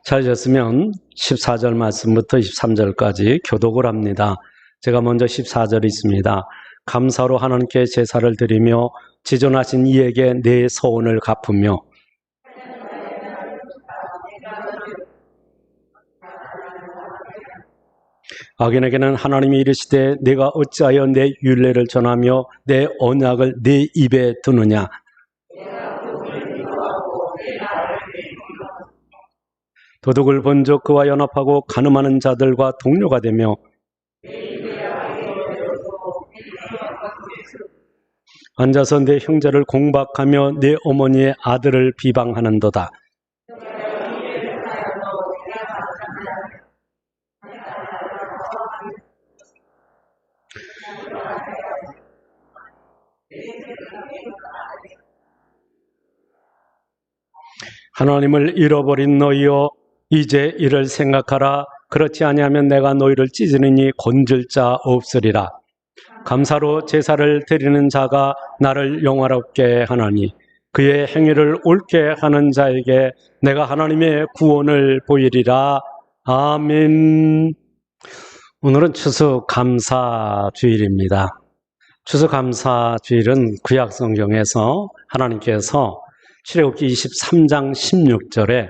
찾으셨으면 14절 말씀부터 23절까지 교독을 합니다. 제가 먼저 14절이 있습니다. 감사로 하나님께 제사를 드리며 지존하신 이에게 내 소원을 갚으며 악인에게는 하나님이 이르시되 내가 어찌하여 내 율례를 전하며 내 언약을 내 입에 두느냐. 도둑을 본즉 그와 연합하고 간음하는 자들과 동료가 되며 앉아서 내 형제를 공박하며 내 어머니의 아들을 비방하는도다. 하나님을 잃어버린 너희여 이제 이를 생각하라. 그렇지 아니하면 내가 너희를 찢으니 건질 자 없으리라. 감사로 제사를 드리는 자가 나를 영화롭게 하나니 그의 행위를 옳게 하는 자에게 내가 하나님의 구원을 보이리라. 아멘. 오늘은 추수감사주일입니다. 추수감사주일은 구약성경에서 하나님께서 출애굽기 23장 16절에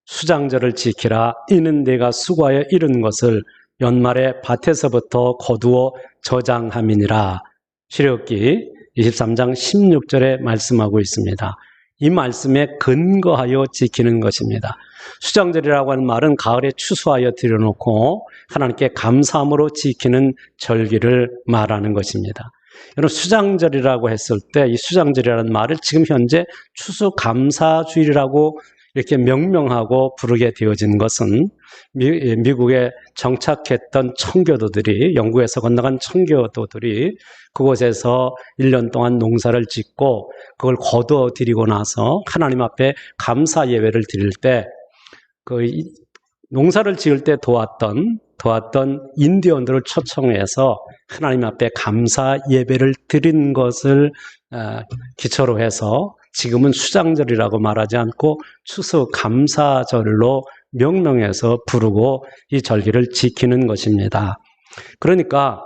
수장절을 지키라. 이는 내가 수고하여 이룬 것을 연말에 밭에서부터 거두어 저장함이니라. 출애굽기 23장 16절에 말씀하고 있습니다. 이 말씀에 근거하여 지키는 것입니다. 수장절이라고 하는 말은 가을에 추수하여 들여놓고 하나님께 감사함으로 지키는 절기를 말하는 것입니다. 여러분, 수장절이라고 했을 때 이 수장절이라는 말을 지금 현재 추수감사주일이라고 이렇게 명명하고 부르게 되어진 것은 미국에 정착했던 청교도들이, 영국에서 건너간 청교도들이 그곳에서 1년 동안 농사를 짓고 그걸 거두어 드리고 나서 하나님 앞에 감사 예배를 드릴 때 그 농사를 지을 때 도왔던 인디언들을 초청해서 하나님 앞에 감사 예배를 드린 것을 기초로 해서 지금은 수장절이라고 말하지 않고 추수감사절로 명명해서 부르고 이 절기를 지키는 것입니다. 그러니까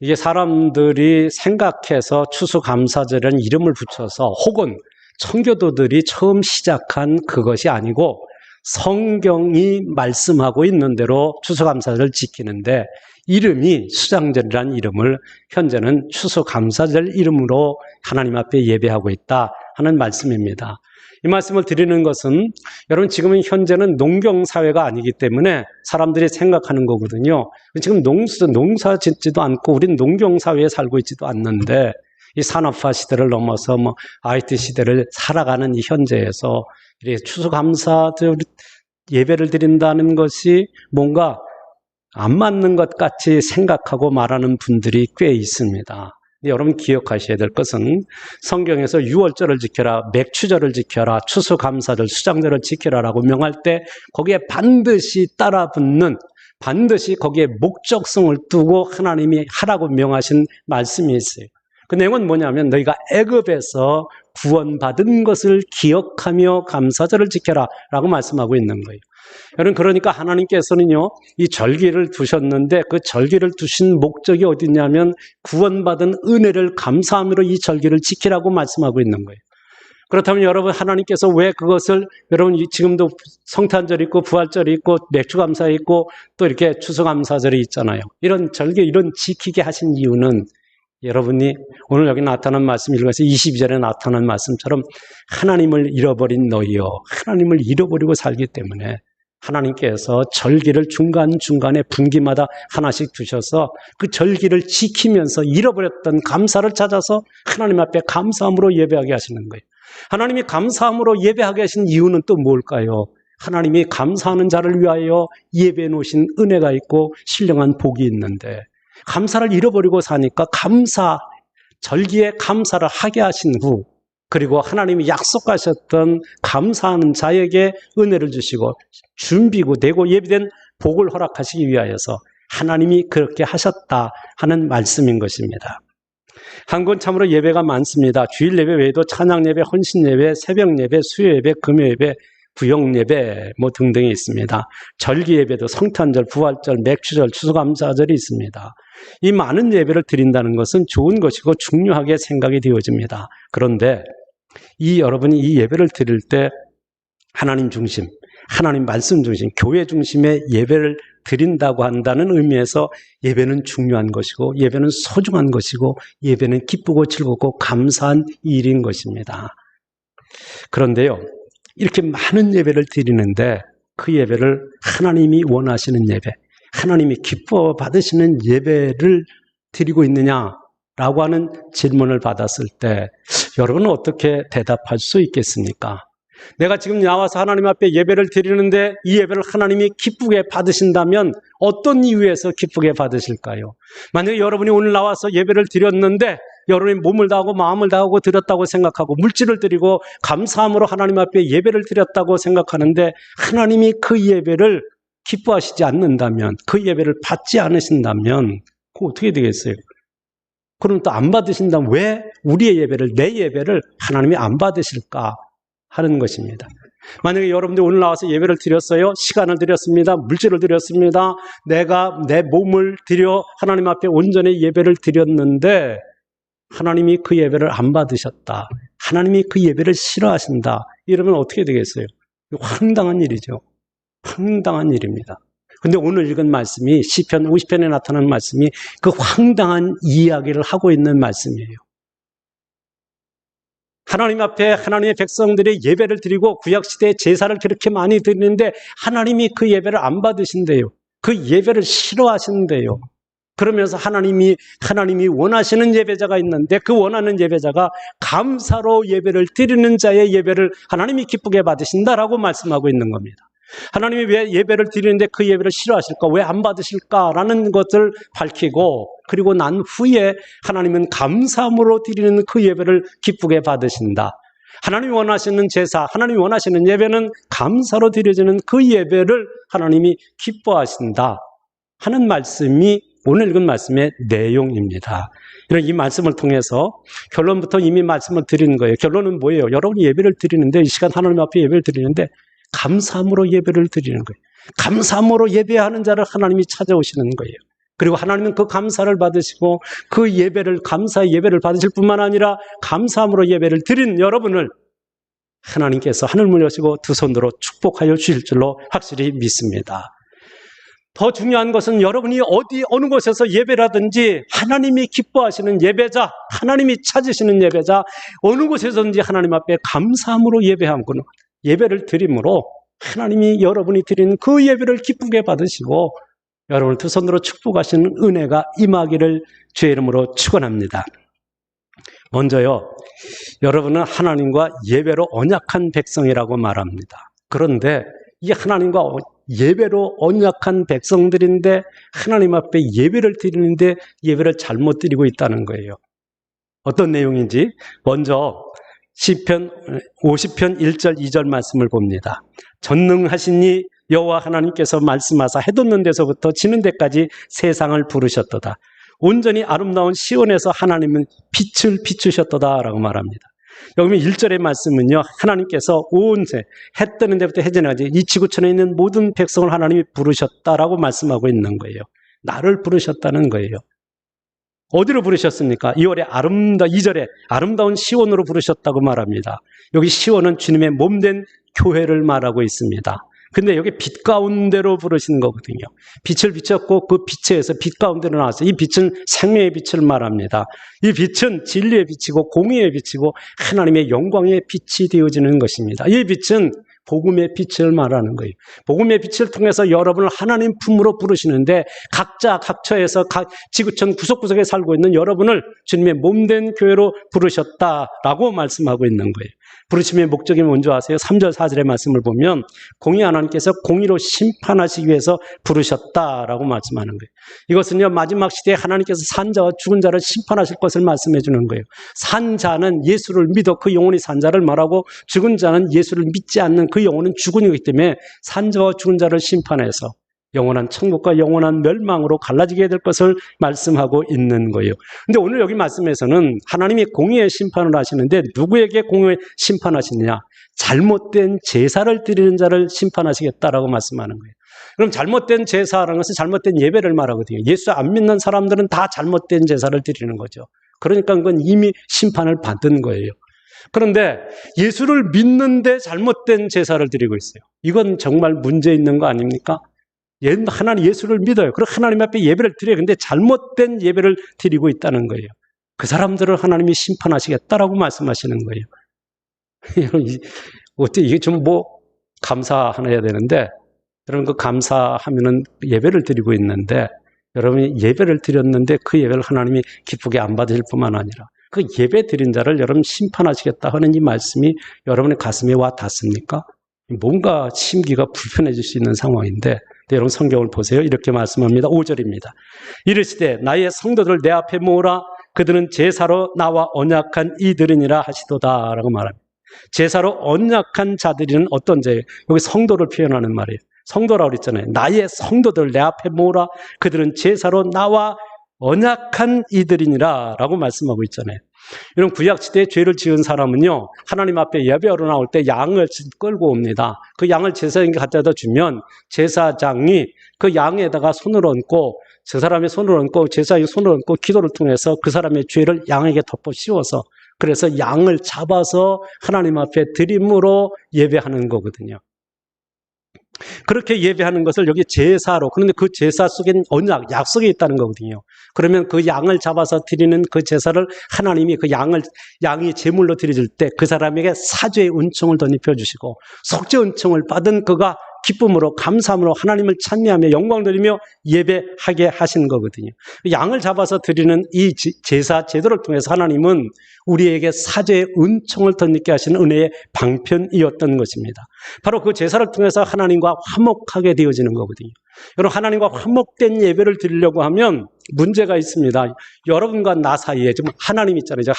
이게 사람들이 생각해서 추수감사절이라는 이름을 붙여서 혹은 청교도들이 처음 시작한 그것이 아니고 성경이 말씀하고 있는 대로 추수감사절을 지키는데 이름이 수장절이라는 이름을 현재는 추수감사절 이름으로 하나님 앞에 예배하고 있다 하는 말씀입니다. 이 말씀을 드리는 것은 여러분 지금은 현재는 농경사회가 아니기 때문에 사람들이 생각하는 거거든요. 지금 농사 짓지도 않고 우리는 농경사회에 살고 있지도 않는데 이 산업화 시대를 넘어서 IT 시대를 살아가는 이 현재에서 추수감사절 예배를 드린다는 것이 뭔가 안 맞는 것 같이 생각하고 말하는 분들이 꽤 있습니다. 여러분 기억하셔야 될 것은 성경에서 유월절을 지켜라, 맥추절을 지켜라, 추수감사절, 수장절을 지켜라라고 명할 때 거기에 반드시 따라붙는, 반드시 거기에 목적성을 두고 하나님이 하라고 명하신 말씀이 있어요. 그 내용은 뭐냐면 너희가 애굽에서 구원받은 것을 기억하며 감사절을 지켜라 라고 말씀하고 있는 거예요. 여러분 그러니까 하나님께서는요 이 절기를 두셨는데 그 절기를 두신 목적이 어디냐면 구원받은 은혜를 감사함으로 이 절기를 지키라고 말씀하고 있는 거예요. 그렇다면 여러분 하나님께서 왜 그것을 여러분 지금도 성탄절이 있고 부활절이 있고 맥주감사 있고 또 이렇게 추수감사절이 있잖아요. 이런 절기 이런 지키게 하신 이유는 여러분이 오늘 여기 나타난 말씀 읽어서 22절에 나타난 말씀처럼 하나님을 잃어버린 너희여, 하나님을 잃어버리고 살기 때문에 하나님께서 절기를 중간중간에 분기마다 하나씩 두셔서 그 절기를 지키면서 잃어버렸던 감사를 찾아서 하나님 앞에 감사함으로 예배하게 하시는 거예요. 하나님이 감사함으로 예배하게 하신 이유는 또 뭘까요? 하나님이 감사하는 자를 위하여 예배해 놓으신 은혜가 있고 신령한 복이 있는데 감사를 잃어버리고 사니까 절기에 감사를 하게 하신 후 그리고 하나님이 약속하셨던 감사하는 자에게 은혜를 주시고 준비고 되고 예비된 복을 허락하시기 위하여서 하나님이 그렇게 하셨다 하는 말씀인 것입니다. 한국은 참으로 예배가 많습니다. 주일 예배 외에도 찬양 예배, 헌신 예배, 새벽 예배, 수요 예배, 금요 예배 구역 예배 뭐 등등이 있습니다. 절기 예배도 성탄절, 부활절, 맥주절, 추수감사절이 있습니다. 이 많은 예배를 드린다는 것은 좋은 것이고 중요하게 생각이 되어집니다. 그런데 여러분이 이 예배를 드릴 때 하나님 중심, 하나님 말씀 중심, 교회 중심의 예배를 드린다고 한다는 의미에서 예배는 중요한 것이고 예배는 소중한 것이고 예배는 기쁘고 즐겁고 감사한 일인 것입니다. 그런데요, 이렇게 많은 예배를 드리는데 그 예배를 하나님이 원하시는 예배, 하나님이 기뻐 받으시는 예배를 드리고 있느냐라고 하는 질문을 받았을 때 여러분은 어떻게 대답할 수 있겠습니까? 내가 지금 나와서 하나님 앞에 예배를 드리는데 이 예배를 하나님이 기쁘게 받으신다면 어떤 이유에서 기쁘게 받으실까요? 만약에 여러분이 오늘 나와서 예배를 드렸는데 여러분이 몸을 다하고 마음을 다하고 드렸다고 생각하고 물질을 드리고 감사함으로 하나님 앞에 예배를 드렸다고 생각하는데 하나님이 그 예배를 기뻐하시지 않는다면, 그 예배를 받지 않으신다면 그거 어떻게 되겠어요? 그럼 또 안 받으신다면 왜 우리의 예배를, 내 예배를 하나님이 안 받으실까 하는 것입니다. 만약에 여러분들 오늘 나와서 예배를 드렸어요. 시간을 드렸습니다. 물질을 드렸습니다. 내가 내 몸을 드려 하나님 앞에 온전히 예배를 드렸는데 하나님이 그 예배를 안 받으셨다. 하나님이 그 예배를 싫어하신다. 이러면 어떻게 되겠어요? 황당한 일이죠. 황당한 일입니다. 근데 오늘 읽은 말씀이 시편 50편에 나타나는 말씀이 그 황당한 이야기를 하고 있는 말씀이에요. 하나님 앞에 하나님의 백성들이 예배를 드리고 구약시대에 제사를 그렇게 많이 드리는데 하나님이 그 예배를 안 받으신대요. 그 예배를 싫어하신대요. 그러면서 하나님이 원하시는 예배자가 있는데 그 원하는 예배자가 감사로 예배를 드리는 자의 예배를 하나님이 기쁘게 받으신다라고 말씀하고 있는 겁니다. 하나님이 왜 예배를 드리는데 그 예배를 싫어하실까? 왜 안 받으실까라는 것을 밝히고 그리고 난 후에 하나님은 감사함으로 드리는 그 예배를 기쁘게 받으신다. 하나님이 원하시는 제사, 하나님이 원하시는 예배는 감사로 드려지는 그 예배를 하나님이 기뻐하신다 하는 말씀이 오늘 읽은 말씀의 내용입니다. 이 말씀을 통해서 결론부터 이미 말씀을 드리는 거예요. 결론은 뭐예요? 여러분이 예배를 드리는데 이 시간 하나님 앞에 예배를 드리는데 감사함으로 예배를 드리는 거예요. 감사함으로 예배하는 자를 하나님이 찾아오시는 거예요. 그리고 하나님은 그 감사를 받으시고 그 예배를, 감사의 예배를 받으실 뿐만 아니라 감사함으로 예배를 드린 여러분을 하나님께서 하늘문 여시고 두 손으로 축복하여 주실 줄로 확실히 믿습니다. 더 중요한 것은 여러분이 어느 곳에서 예배를 하든지 하나님이 기뻐하시는 예배자, 하나님이 찾으시는 예배자, 어느 곳에서든지 하나님 앞에 감사함으로 예배하고는 예배를 드림으로 하나님이 여러분이 드리는 그 예배를 기쁘게 받으시고 여러분을 두 손으로 축복하시는 은혜가 임하기를 주의 이름으로 축원합니다. 먼저요, 여러분은 하나님과 예배로 언약한 백성이라고 말합니다. 그런데 이 하나님과 예배로 언약한 백성들인데 하나님 앞에 예배를 드리는데 예배를 잘못 드리고 있다는 거예요. 어떤 내용인지 먼저 시편 50편 1절 2절 말씀을 봅니다. 전능하시니 여호와 하나님께서 말씀하사 해 돋는 데서부터 지는 데까지 세상을 부르셨도다. 온전히 아름다운 시온에서 하나님은 빛을 비추셨도다라고 말합니다. 여기 1절의 말씀은요, 하나님께서 온 세, 해 뜨는 데부터 해 지는 데까지 이 지구촌에 있는 모든 백성을 하나님이 부르셨다라고 말씀하고 있는 거예요. 나를 부르셨다는 거예요. 어디로 부르셨습니까? 2절에 아름다운 시온으로 부르셨다고 말합니다. 여기 시온은 주님의 몸된 교회를 말하고 있습니다. 근데 여기 빛 가운데로 부르신 거거든요. 빛을 비췄고 그 빛에서 빛 가운데로 나왔어요. 이 빛은 생명의 빛을 말합니다. 이 빛은 진리의 빛이고 공의의 빛이고 하나님의 영광의 빛이 되어지는 것입니다. 이 빛은 복음의 빛을 말하는 거예요. 복음의 빛을 통해서 여러분을 하나님 품으로 부르시는데 각자 각처에서 각 지구촌 구석구석에 살고 있는 여러분을 주님의 몸된 교회로 부르셨다라고 말씀하고 있는 거예요. 부르심의 목적이 뭔지 아세요? 3절 4절의 말씀을 보면 공의 하나님께서 공의로 심판하시기 위해서 부르셨다라고 말씀하는 거예요. 이것은요, 마지막 시대에 하나님께서 산 자와 죽은 자를 심판하실 것을 말씀해 주는 거예요. 산 자는 예수를 믿어 그 영혼이 산 자를 말하고 죽은 자는 예수를 믿지 않는 그 영혼은 죽은 이기 때문에 산 자와 죽은 자를 심판해서 영원한 천국과 영원한 멸망으로 갈라지게 될 것을 말씀하고 있는 거예요. 근데 오늘 여기 말씀에서는 하나님이 공의의 심판을 하시는데 누구에게 공의의 심판하시느냐? 잘못된 제사를 드리는 자를 심판하시겠다라고 말씀하는 거예요. 그럼 잘못된 제사라는 것은 잘못된 예배를 말하거든요. 예수 안 믿는 사람들은 다 잘못된 제사를 드리는 거죠. 그러니까 그건 이미 심판을 받은 거예요. 그런데 예수를 믿는데 잘못된 제사를 드리고 있어요. 이건 정말 문제 있는 거 아닙니까? 하나님 예수를 믿어요. 그리고 하나님 앞에 예배를 드려요. 근데 잘못된 예배를 드리고 있다는 거예요. 그 사람들을 하나님이 심판하시겠다라고 말씀하시는 거예요. 여러분, 어떻게 이게 좀 감사해야 되는데, 여러분 그 감사하면은 예배를 드리고 있는데, 여러분이 예배를 드렸는데 그 예배를 하나님이 기쁘게 안 받으실 뿐만 아니라 그 예배 드린 자를 여러분 심판하시겠다 하는 이 말씀이 여러분의 가슴에 와 닿습니까? 뭔가 심기가 불편해질 수 있는 상황인데, 여러분 성경을 보세요. 이렇게 말씀합니다. 5절입니다. 이르시되 나의 성도들 내 앞에 모으라. 그들은 제사로 나와 언약한 이들이니라 하시도다 라고 말합니다. 제사로 언약한 자들은 어떤 자예요? 여기 성도를 표현하는 말이에요. 성도라고 그랬잖아요. 나의 성도들 내 앞에 모으라. 그들은 제사로 나와 언약한 이들이니라 라고 말씀하고 있잖아요. 이런 구약시대에 죄를 지은 사람은요, 하나님 앞에 예배하러 나올 때 양을 끌고 옵니다. 그 양을 제사장에게 갖다 주면 제사장이 그 양에다가 손을 얹고, 저 사람의 손을 얹고 제사장이 손을 얹고 기도를 통해서 그 사람의 죄를 양에게 덮어 씌워서, 그래서 양을 잡아서 하나님 앞에 드림으로 예배하는 거거든요. 그렇게 예배하는 것을 여기 제사로, 그런데 그 제사 속엔 언약, 약속이 있다는 거거든요. 그러면 그 양을 잡아서 드리는 그 제사를 하나님이 그 양이 제물로 드려질 때 그 사람에게 사죄의 은총을 덧입혀 주시고, 속죄 은총을 받은 그가 기쁨으로 감사함으로 하나님을 찬미하며 영광 드리며 예배하게 하시는 거거든요. 양을 잡아서 드리는 이 제사 제도를 통해서 하나님은 우리에게 사죄의 은총을 덧입게 하시는 은혜의 방편이었던 것입니다. 바로 그 제사를 통해서 하나님과 화목하게 되어지는 거거든요. 여러분, 하나님과 화목된 예배를 드리려고 하면 문제가 있습니다. 여러분과 나 사이에, 지금 하나님 있잖아요.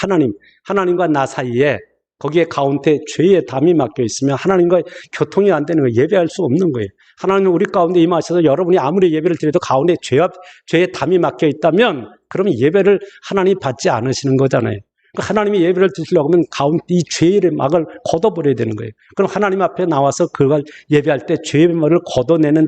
하나님과 나 사이에 거기에 가운데 죄의 담이 막혀 있으면 하나님과 교통이 안 되는 거예요. 예배할 수 없는 거예요. 하나님은 우리 가운데 임하셔서 여러분이 아무리 예배를 드려도 가운데 죄의 담이 막혀 있다면 그러면 예배를 하나님 받지 않으시는 거잖아요. 하나님이 예배를 드리려고 하면 가운데 이 죄의 막을 걷어버려야 되는 거예요. 그럼 하나님 앞에 나와서 그걸 예배할 때 죄의 막을 걷어내는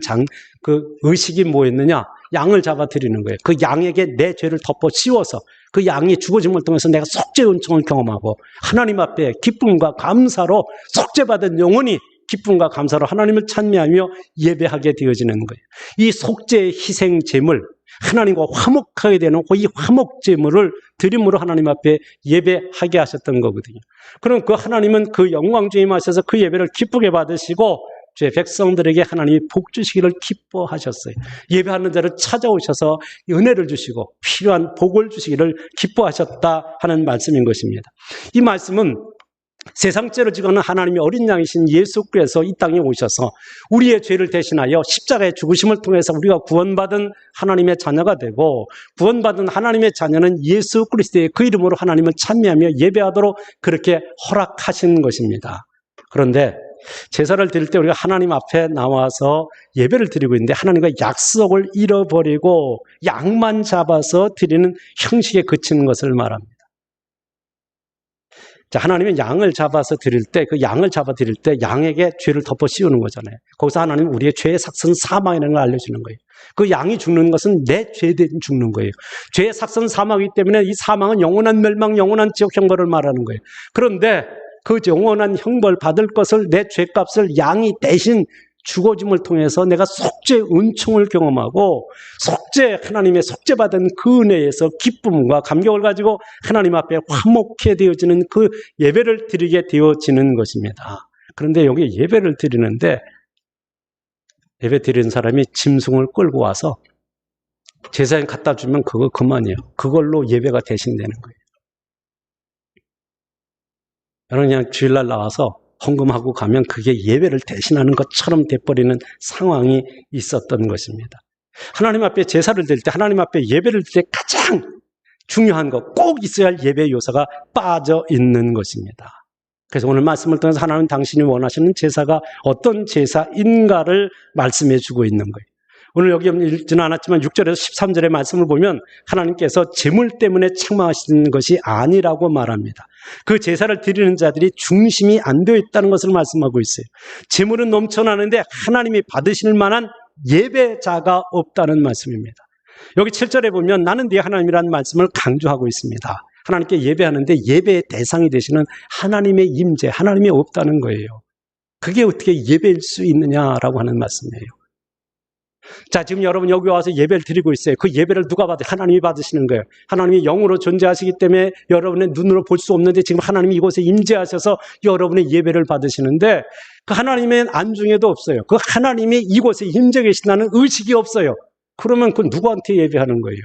그 의식이 뭐였느냐? 양을 잡아 드리는 거예요. 그 양에게 내 죄를 덮어 씌워서 그 양이 죽어짐을 통해서 내가 속죄 은총을 경험하고 하나님 앞에 기쁨과 감사로 속죄받은 영혼이 기쁨과 감사로 하나님을 찬미하며 예배하게 되어지는 거예요. 이 속죄의 희생 제물, 하나님과 화목하게 되는 이 화목 제물을 드림으로 하나님 앞에 예배하게 하셨던 거거든요. 그럼 그 하나님은 그 영광 중에 임하셔서 그 예배를 기쁘게 받으시고 제 백성들에게 하나님이 복 주시기를 기뻐하셨어요. 예배하는 자를 찾아오셔서 은혜를 주시고 필요한 복을 주시기를 기뻐하셨다 하는 말씀인 것입니다. 이 말씀은 세상 죄를 지고는 하나님의 어린 양이신 예수께서 이 땅에 오셔서 우리의 죄를 대신하여 십자가의 죽으심을 통해서 우리가 구원받은 하나님의 자녀가 되고, 구원받은 하나님의 자녀는 예수 그리스도의 그 이름으로 하나님을 찬미하며 예배하도록 그렇게 허락하신 것입니다. 그런데 제사를 드릴 때 우리가 하나님 앞에 나와서 예배를 드리고 있는데 하나님과 약속을 잃어버리고 양만 잡아서 드리는 형식에 그치는 것을 말합니다. 자, 하나님은 양을 잡아서 드릴 때, 그 양을 잡아 드릴 때 양에게 죄를 덮어 씌우는 거잖아요. 거기서 하나님은 우리의 죄의 삭선 사망이라는 걸 알려주는 거예요. 그 양이 죽는 것은 내 죄 대신 죽는 거예요. 죄의 삭선 사망이기 때문에 이 사망은 영원한 멸망, 영원한 지옥 형벌을 말하는 거예요. 그런데 그 영원한 형벌 받을 것을, 내 죄값을 양이 대신 죽어짐을 통해서 내가 속죄 은총을 경험하고 하나님의 속죄받은 그 은혜에서 기쁨과 감격을 가지고 하나님 앞에 화목해 되어지는 그 예배를 드리게 되어지는 것입니다. 그런데 여기 예배를 드리는데 예배 드리는 사람이 짐승을 끌고 와서 제사장에 갖다 주면 그거 그만이에요. 그걸로 예배가 대신되는 거예요. 여러분, 그냥 주일날 나와서 헌금하고 가면 그게 예배를 대신하는 것처럼 돼버리는 상황이 있었던 것입니다. 하나님 앞에 제사를 드릴 때, 하나님 앞에 예배를 드릴 때 가장 중요한 것, 꼭 있어야 할 예배 요소가 빠져 있는 것입니다. 그래서 오늘 말씀을 통해서 하나님 당신이 원하시는 제사가 어떤 제사인가를 말씀해 주고 있는 거예요. 오늘 여기 읽지는 않았지만 6절에서 13절의 말씀을 보면 하나님께서 재물 때문에 책망하시는 것이 아니라고 말합니다. 그 제사를 드리는 자들이 중심이 안 되어 있다는 것을 말씀하고 있어요. 재물은 넘쳐나는데 하나님이 받으실 만한 예배자가 없다는 말씀입니다. 여기 7절에 보면 나는 네 하나님이라는 말씀을 강조하고 있습니다. 하나님께 예배하는데 예배의 대상이 되시는 하나님의 임재, 하나님이 없다는 거예요. 그게 어떻게 예배일 수 있느냐라고 하는 말씀이에요. 자, 지금 여러분 여기 와서 예배를 드리고 있어요. 그 예배를 누가 받아요? 하나님이 받으시는 거예요. 하나님이 영으로 존재하시기 때문에 여러분의 눈으로 볼 수 없는데 지금 하나님이 이곳에 임재하셔서 여러분의 예배를 받으시는데 그 하나님의 안중에도 없어요. 그 하나님이 이곳에 임재 계신다는 의식이 없어요. 그러면 그 누구한테 예배하는 거예요?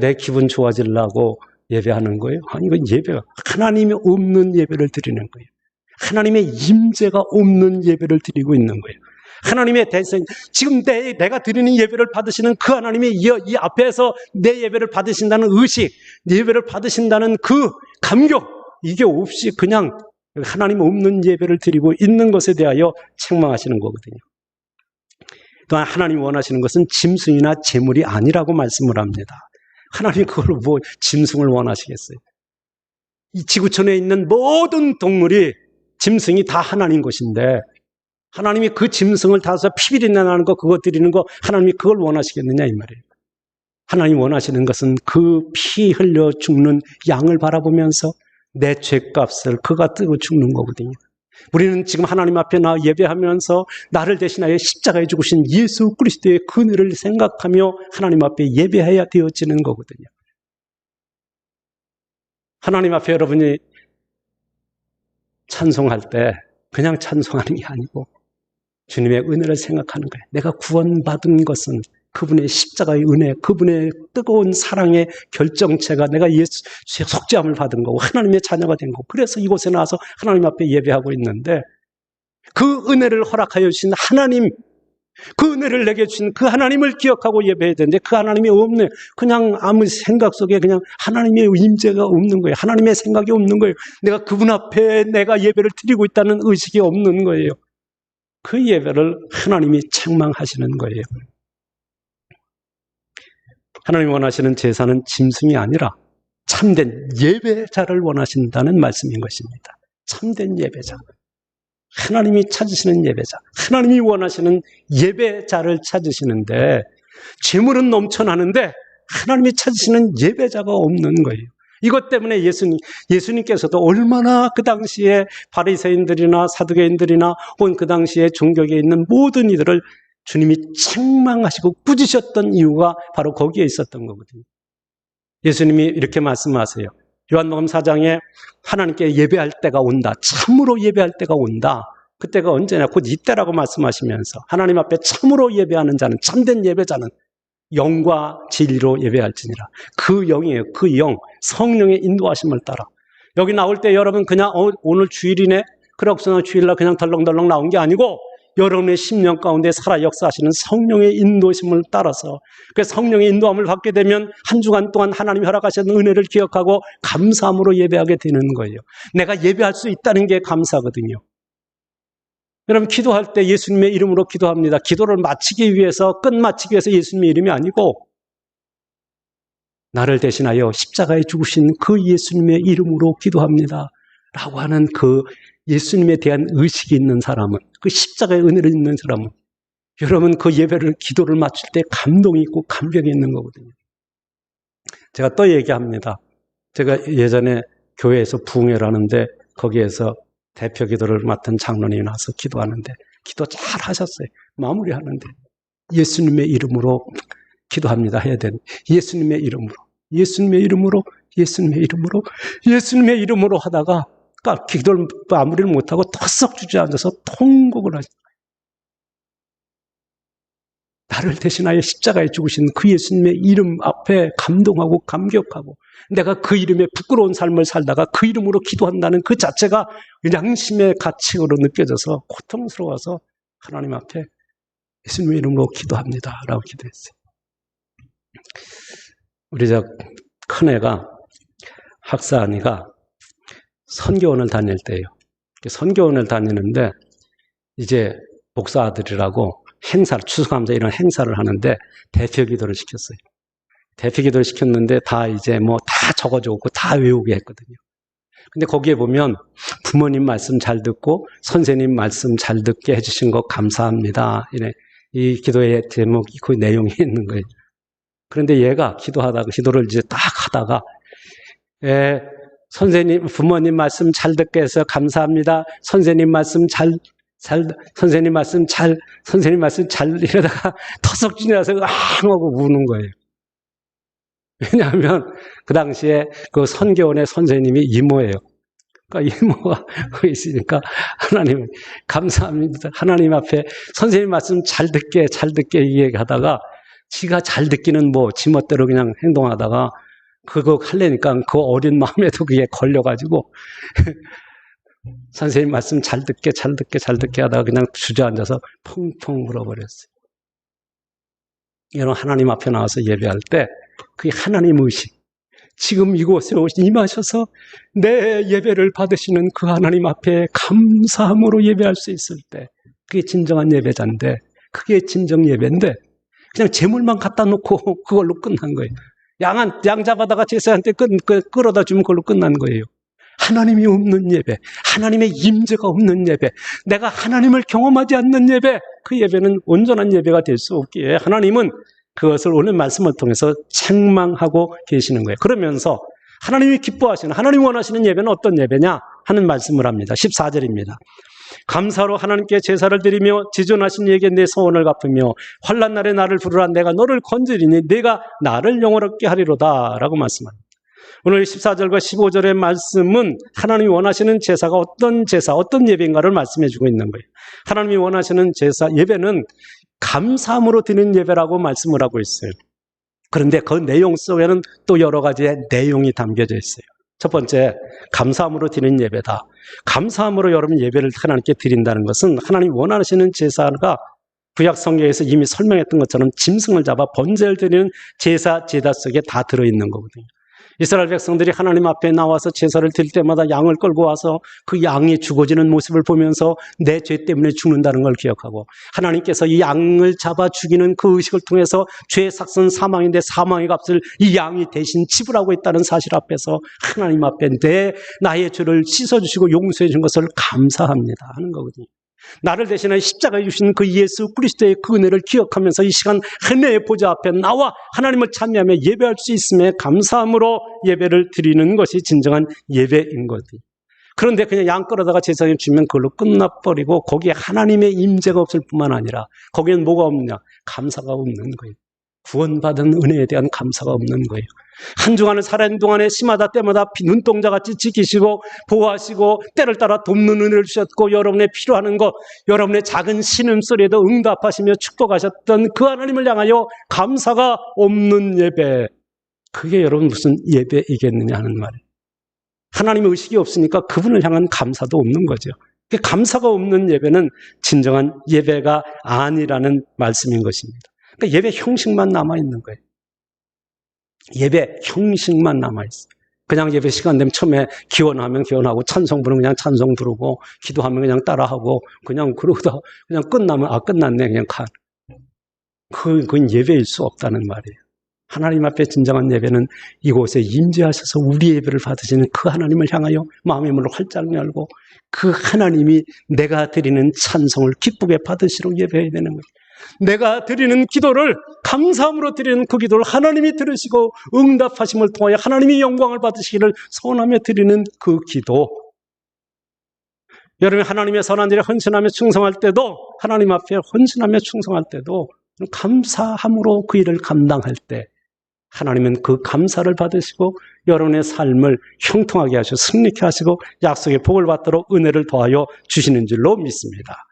내 기분 좋아지려고 예배하는 거예요? 아니, 이건 예배가 하나님이 없는 예배를 드리는 거예요. 하나님의 임재가 없는 예배를 드리고 있는 거예요. 하나님의 대신 지금 내가 드리는 예배를 받으시는 그 하나님이 이 앞에서 내 예배를 받으신다는 의식, 예배를 받으신다는 그 감격, 이게 없이 그냥 하나님 없는 예배를 드리고 있는 것에 대하여 책망하시는 거거든요. 또한 하나님이 원하시는 것은 짐승이나 재물이 아니라고 말씀을 합니다. 하나님이 그걸 뭐 짐승을 원하시겠어요? 이 지구촌에 있는 모든 동물이 짐승이 다 하나님 것인데 하나님이 그 짐승을 다서 피비린내 나는 거 그거 드리는 거 하나님이 그걸 원하시겠느냐 이 말이에요. 하나님 원하시는 것은 그 피 흘려 죽는 양을 바라보면서 내 죄값을 그가 뜨고 죽는 거거든요. 우리는 지금 하나님 앞에 나 예배하면서 나를 대신하여 십자가에 죽으신 예수 그리스도의 은혜를 생각하며 하나님 앞에 예배해야 되어지는 거거든요. 하나님 앞에 여러분이 찬송할 때 그냥 찬송하는 게 아니고 주님의 은혜를 생각하는 거예요. 내가 구원받은 것은 그분의 십자가의 은혜, 그분의 뜨거운 사랑의 결정체가 내가 예수의 속죄함을 받은 거고 하나님의 자녀가 된 거고 그래서 이곳에 나와서 하나님 앞에 예배하고 있는데 그 은혜를 허락하여 주신 하나님, 그 은혜를 내게 주신 그 하나님을 기억하고 예배해야 되는데 그 하나님이 없네. 그냥 아무 생각 속에 그냥 하나님의 임재가 없는 거예요. 하나님의 생각이 없는 거예요. 내가 그분 앞에 내가 예배를 드리고 있다는 의식이 없는 거예요. 그 예배를 하나님이 책망하시는 거예요. 하나님이 원하시는 제사는 짐승이 아니라 참된 예배자를 원하신다는 말씀인 것입니다. 참된 예배자. 하나님이 찾으시는 예배자. 하나님이 원하시는 예배자를 찾으시는데 재물은 넘쳐나는데 하나님이 찾으시는 예배자가 없는 거예요. 이것 때문에 예수님께서도 얼마나 그 당시에 바리새인들이나 사두개인들이나 혹은 그 당시에 종교계에 있는 모든 이들을 주님이 책망하시고 꾸짖으셨던 이유가 바로 거기에 있었던 거거든요. 예수님이 이렇게 말씀하세요. 요한복음 4장에 하나님께 예배할 때가 온다. 참으로 예배할 때가 온다. 그때가 언제냐? 곧 이때라고 말씀하시면서 하나님 앞에 참으로 예배하는 자는, 참된 예배자는 영과 진리로 예배할지니라. 그 영이에요. 그 영, 성령의 인도하심을 따라. 여기 나올 때 여러분 그냥 오늘 주일이네? 그러고서 주일날 그냥 덜렁덜렁 나온 게 아니고 여러분의 심령 가운데 살아 역사하시는 성령의 인도심을 따라서 그 성령의 인도함을 받게 되면 한 주간 동안 하나님이 허락하신 은혜를 기억하고 감사함으로 예배하게 되는 거예요. 내가 예배할 수 있다는 게 감사거든요. 여러분 기도할 때 예수님의 이름으로 기도합니다. 기도를 마치기 위해서 끝마치기 위해서 예수님의 이름이 아니고 나를 대신하여 십자가에 죽으신 그 예수님의 이름으로 기도합니다 라고 하는 그 예수님에 대한 의식이 있는 사람은, 그 십자가의 은혜를 있는 사람은 여러분 그 예배를 기도를 마칠 때 감동이 있고 감격이 있는 거거든요. 제가 또 얘기합니다. 제가 예전에 교회에서 부흥회를 하는데 거기에서 대표 기도를 맡은 장로님이 나와서 기도하는데 기도 잘 하셨어요. 마무리하는데 예수님의 이름으로 기도합니다 해야 되는 예수님의 이름으로, 예수님의 이름으로, 예수님의 이름으로, 예수님의 이름으로 하다가 기도를 마무리를 못하고 턱썩 주저앉아서 통곡을 하셨어요. 나를 대신하여 십자가에 죽으신 그 예수님의 이름 앞에 감동하고 감격하고 내가 그 이름에 부끄러운 삶을 살다가 그 이름으로 기도한다는 그 자체가 양심의 가책으로 느껴져서 고통스러워서 하나님 앞에 예수님의 이름으로 기도합니다 라고 기도했어요. 우리 큰애가 학사하니가 선교원을 다닐 때예요. 선교원을 다니는데 이제 목사 아들이라고 행사를, 추수감사 이런 행사를 하는데 대표 기도를 시켰어요. 대표 기도를 시켰는데 다 이제 뭐 다 적어주고 다 외우게 했거든요. 근데 거기에 보면 부모님 말씀 잘 듣고 선생님 말씀 잘 듣게 해주신 거 감사합니다. 이 기도의 제목이 그 내용이 있는 거예요. 그런데 얘가 기도를 이제 딱 하다가, 선생님, 부모님 말씀 잘 듣게 해서 감사합니다. 선생님 말씀 선생님 말씀 이러다가 터석진이 나서 하고 우는 거예요. 왜냐하면 그 당시에 그 선교원의 선생님이 이모예요. 그러니까 이모가 거기 있으니까 하나님 감사합니다. 하나님 앞에 선생님 말씀 잘 듣게 얘기하다가 지가 잘 듣기는 뭐 지멋대로 그냥 행동하다가 그거 하려니까 그 어린 마음에도 그게 걸려가지고 선생님 말씀 잘 듣게 하다가 그냥 주저앉아서 펑펑 울어버렸어요. 여러분, 하나님 앞에 나와서 예배할 때 그게 하나님 의식, 지금 이곳에 임하셔서 내 예배를 받으시는 그 하나님 앞에 감사함으로 예배할 수 있을 때 그게 진정한 예배자인데, 그게 진정 예배인데 그냥 재물만 갖다 놓고 그걸로 끝난 거예요. 양 잡아다가 제사한테 끌어다 주면 그걸로 끝난 거예요. 하나님이 없는 예배, 하나님의 임재가 없는 예배, 내가 하나님을 경험하지 않는 예배, 그 예배는 온전한 예배가 될 수 없기에 하나님은 그것을 오늘 말씀을 통해서 책망하고 계시는 거예요. 그러면서 하나님이 기뻐하시는, 하나님이 원하시는 예배는 어떤 예배냐 하는 말씀을 합니다. 14절입니다. 감사로 하나님께 제사를 드리며 지존하신 이에게 내 소원을 갚으며 환난 날에 나를 부르라. 내가 너를 건지리니 네가 나를 영원롭게 하리로다 라고 말씀합니다. 오늘 14절과 15절의 말씀은 하나님이 원하시는 제사가 어떤 제사, 어떤 예배인가를 말씀해 주고 있는 거예요. 하나님이 원하시는 제사, 예배는 감사함으로 드리는 예배라고 말씀을 하고 있어요. 그런데 그 내용 속에는 또 여러 가지의 내용이 담겨져 있어요. 첫 번째, 감사함으로 드리는 예배다. 감사함으로 여러분 예배를 하나님께 드린다는 것은 하나님이 원하시는 제사가 구약 성경에서 이미 설명했던 것처럼 짐승을 잡아 번제를 드리는 제사 속에 다 들어있는 거거든요. 이스라엘 백성들이 하나님 앞에 나와서 제사를 드릴 때마다 양을 끌고 와서 그 양이 죽어지는 모습을 보면서 내 죄 때문에 죽는다는 걸 기억하고, 하나님께서 이 양을 잡아 죽이는 그 의식을 통해서 죄의 삭선 사망인데 사망의 값을 이 양이 대신 지불하고 있다는 사실 앞에서 하나님 앞에 나의 죄를 씻어주시고 용서해 준 것을 감사합니다 하는 거거든요. 나를 대신하여 십자가에 주신 그 예수 그리스도의 그 은혜를 기억하면서 이 시간 하나님의 보좌 앞에 나와 하나님을 찬미하며 예배할 수 있음에 감사함으로 예배를 드리는 것이 진정한 예배인 거지. 그런데 그냥 양 끌어다가 제사에 주면 그걸로 끝나버리고 거기에 하나님의 임재가 없을 뿐만 아니라 거기엔 뭐가 없냐? 감사가 없는 거예요. 구원받은 은혜에 대한 감사가 없는 거예요. 한 주간을 살아있는 동안에 심하다 때마다 눈동자같이 지키시고 보호하시고 때를 따라 돕는 은혜를 주셨고, 여러분의 필요하는 것, 여러분의 작은 신음소리에도 응답하시며 축복하셨던 그 하나님을 향하여 감사가 없는 예배, 그게 여러분 무슨 예배이겠느냐 하는 말이에요. 하나님의 의식이 없으니까 그분을 향한 감사도 없는 거죠. 감사가 없는 예배는 진정한 예배가 아니라는 말씀인 것입니다. 그러니까 예배 형식만 남아있는 거예요. 예배 형식만 남아있어요. 그냥 예배 시간 되면 처음에 기원하면 기원하고 찬송 부르면 그냥 찬송 부르고 기도하면 그냥 따라하고 그냥 그러다 그냥 끝나면 끝났네 그냥 그건 예배일 수 없다는 말이에요. 하나님 앞에 진정한 예배는 이곳에 임재하셔서 우리 예배를 받으시는 그 하나님을 향하여 마음의 문을 활짝 열고 그 하나님이 내가 드리는 찬송을 기쁘게 받으시도록 예배해야 되는 거예요. 내가 드리는 기도를 감사함으로 드리는 그 기도를 하나님이 들으시고 응답하심을 통하여 하나님이 영광을 받으시기를 소원하며 드리는 그 기도. 여러분이 하나님의 선한 일에 헌신하며 충성할 때도, 하나님 앞에 헌신하며 충성할 때도 감사함으로 그 일을 감당할 때 하나님은 그 감사를 받으시고 여러분의 삶을 형통하게 하시고 승리케 하시고 약속의 복을 받도록 은혜를 더하여 주시는 줄로 믿습니다.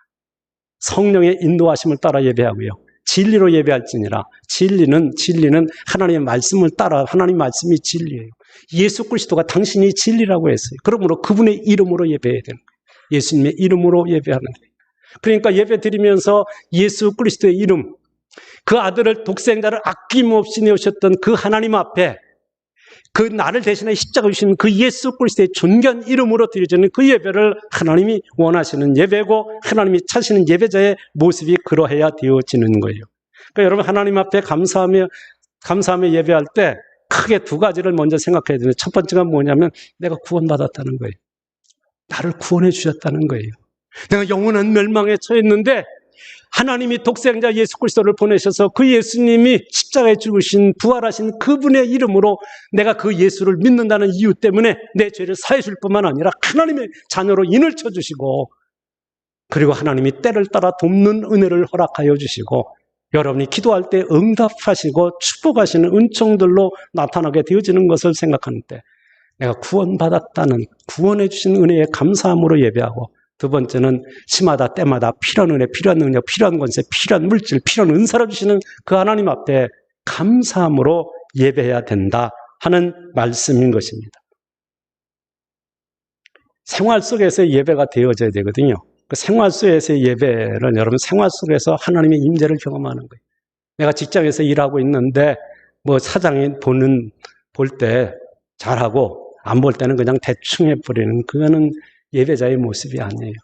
성령의 인도하심을 따라 예배하고요. 진리로 예배할지니라. 진리는 하나님의 말씀을 따라, 하나님의 말씀이 진리예요. 예수 그리스도가 당신이 진리라고 했어요. 그러므로 그분의 이름으로 예배해야 되는 거예요. 예수님의 이름으로 예배하는 거예요. 그러니까 예배 드리면서 예수 그리스도의 이름, 그 아들을 독생자를 아낌없이 내오셨던 그 하나님 앞에 그 나를 대신해 십자가 주신 그 예수 그리스도의 존귀한 이름으로 드려지는 그 예배를 하나님이 원하시는 예배고 하나님이 찾으시는 예배자의 모습이 그러해야 되어지는 거예요. 그러니까 여러분 하나님 앞에 감사하며 예배할 때 크게 두 가지를 먼저 생각해야 되는데 첫 번째가 뭐냐면 내가 구원받았다는 거예요. 나를 구원해 주셨다는 거예요. 내가 영원한 멸망에 처했는데 하나님이 독생자 예수 그리스도를 보내셔서 그 예수님이 십자가에 죽으신 부활하신 그분의 이름으로 내가 그 예수를 믿는다는 이유 때문에 내 죄를 사해 줄 뿐만 아니라 하나님의 자녀로 인을 쳐주시고 그리고 하나님이 때를 따라 돕는 은혜를 허락하여 주시고 여러분이 기도할 때 응답하시고 축복하시는 은총들로 나타나게 되어지는 것을 생각하는데 내가 구원받았다는 구원해 주신 은혜에 감사함으로 예배하고 두 번째는 시마다 때마다 필요한 은혜, 필요한 능력, 필요한 권세, 필요한 물질, 필요한 은사를 주시는 그 하나님 앞에 감사함으로 예배해야 된다 하는 말씀인 것입니다. 생활 속에서 예배가 되어져야 되거든요. 그 생활 속에서의 예배는 여러분 생활 속에서 하나님의 임재를 경험하는 거예요. 내가 직장에서 일하고 있는데 뭐 사장이 볼 때 잘하고 안 볼 때는 그냥 대충 해버리는 그거는 예배자의 모습이 아니에요.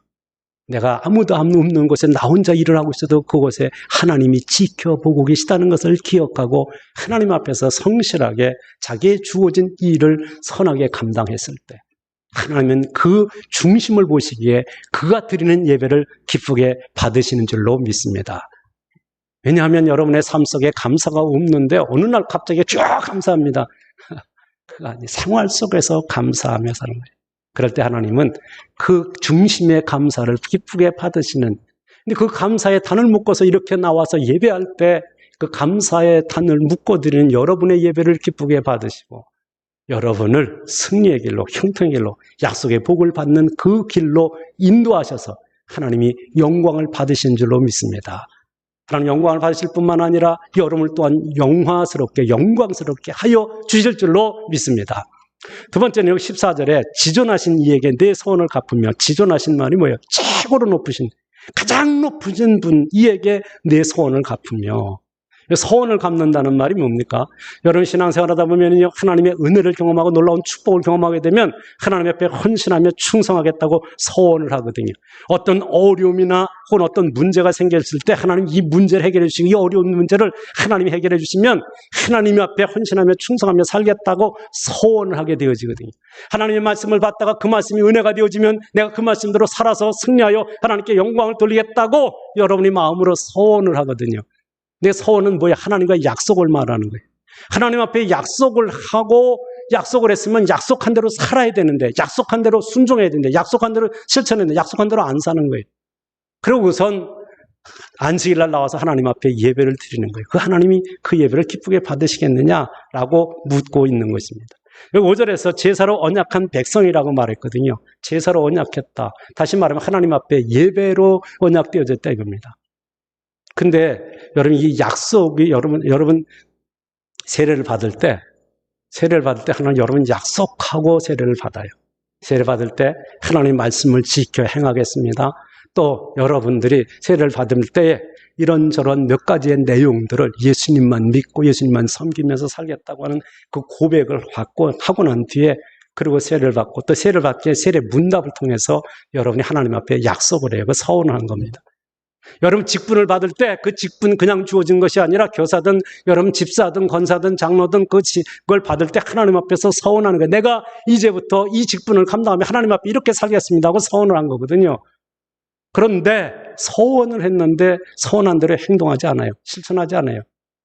내가 아무도 없는 곳에 나 혼자 일을 하고 있어도 그곳에 하나님이 지켜보고 계시다는 것을 기억하고 하나님 앞에서 성실하게 자기의 주어진 일을 선하게 감당했을 때 하나님은 그 중심을 보시기에 그가 드리는 예배를 기쁘게 받으시는 줄로 믿습니다. 왜냐하면 여러분의 삶 속에 감사가 없는데 어느 날 갑자기 쫙 감사합니다. 그가 아니 생활 속에서 감사하며 사는 거예요. 그럴 때 하나님은 그 중심의 감사를 기쁘게 받으시는 근데 그 감사의 단을 묶어서 이렇게 나와서 예배할 때 그 감사의 단을 묶어드리는 여러분의 예배를 기쁘게 받으시고 여러분을 승리의 길로 형통의 길로 약속의 복을 받는 그 길로 인도하셔서 하나님이 영광을 받으신 줄로 믿습니다. 하나님 영광을 받으실 뿐만 아니라 여러분을 또한 영광스럽게 하여 주실 줄로 믿습니다. 두 번째는 여기 14절에 지존하신 이에게 내 소원을 갚으며 지존하신 말이 뭐예요? 최고로 높으신 가장 높으신 분 이에게 내 소원을 갚으며 소원을 갚는다는 말이 뭡니까? 여러분 신앙생활하다 보면 하나님의 은혜를 경험하고 놀라운 축복을 경험하게 되면 하나님 앞에 헌신하며 충성하겠다고 소원을 하거든요. 어떤 어려움이나 혹은 어떤 문제가 생겼을 때 하나님 이 문제를 해결해 주시고 이 어려운 문제를 하나님이 해결해 주시면 하나님 앞에 헌신하며 충성하며 살겠다고 소원을 하게 되어지거든요. 하나님의 말씀을 받다가 그 말씀이 은혜가 되어지면 내가 그 말씀대로 살아서 승리하여 하나님께 영광을 돌리겠다고 여러분이 마음으로 소원을 하거든요. 내 소원은 뭐야? 하나님과 약속을 말하는 거예요. 하나님 앞에 약속을 하고 약속을 했으면 약속한 대로 살아야 되는데 약속한 대로 순종해야 되는데 약속한 대로 실천해야 되는데 약속한 대로 안 사는 거예요. 그리고 우선 안식일 날 나와서 하나님 앞에 예배를 드리는 거예요. 그 하나님이 그 예배를 기쁘게 받으시겠느냐라고 묻고 있는 것입니다. 5절에서 제사로 언약한 백성이라고 말했거든요. 제사로 언약했다. 다시 말하면 하나님 앞에 예배로 언약되어졌다 이겁니다. 근데 여러분 이 약속이 여러분 세례를 받을 때 하나님 여러분 약속하고 세례를 받아요. 세례 받을 때 하나님 말씀을 지켜 행하겠습니다. 또 여러분들이 세례를 받을 때에 이런저런 몇 가지의 내용들을 예수님만 믿고 예수님만 섬기면서 살겠다고 하는 그 고백을 하고 난 뒤에 그리고 세례를 받고 또 세례를 받기에 세례 문답을 통해서 여러분이 하나님 앞에 약속을 해요. 그 서원을 한 겁니다. 여러분 직분을 받을 때 그 직분 그냥 주어진 것이 아니라 교사든 여러분 집사든 권사든 장로든 그걸 받을 때 하나님 앞에서 서원하는 거예요. 내가 이제부터 이 직분을 감당하며 하나님 앞에 이렇게 살겠습니다 하고 서원을 한 거거든요. 그런데 서원을 했는데 서원한 대로 행동하지 않아요. 실천하지 않아요.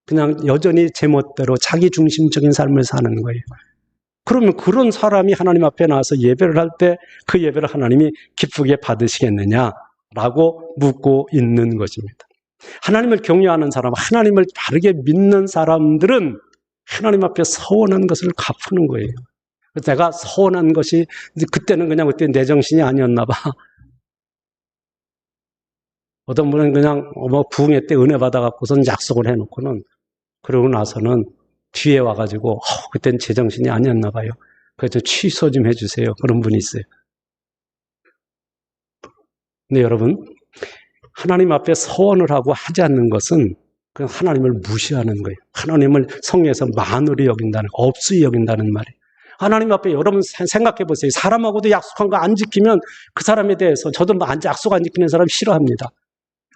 그냥 여전히 제멋대로 자기 중심적인 삶을 사는 거예요. 그러면 그런 사람이 하나님 앞에 나와서 예배를 할 때 그 예배를 하나님이 기쁘게 받으시겠느냐? 라고 묻고 있는 것입니다. 하나님을 경외하는 사람, 하나님을 바르게 믿는 사람들은 하나님 앞에 서원한 것을 갚는 거예요. 내가 서원한 것이 그때는 그냥 그때 내 정신이 아니었나 봐. 어떤 분은 그냥 부흥회 때 은혜 받아갖고선 약속을 해놓고는 그러고 나서는 뒤에 와가지고 그때는 제 정신이 아니었나 봐요. 그래서 취소 좀 해주세요. 그런 분이 있어요. 근데 여러분 하나님 앞에 서원을 하고 하지 않는 것은 그냥 하나님을 무시하는 거예요. 하나님을 성경에서 만으로 여긴다는, 없이 여긴다는 말이에요. 하나님 앞에 여러분 생각해 보세요. 사람하고도 약속한 거 안 지키면 그 사람에 대해서 저도 약속 안 지키는 사람 싫어합니다.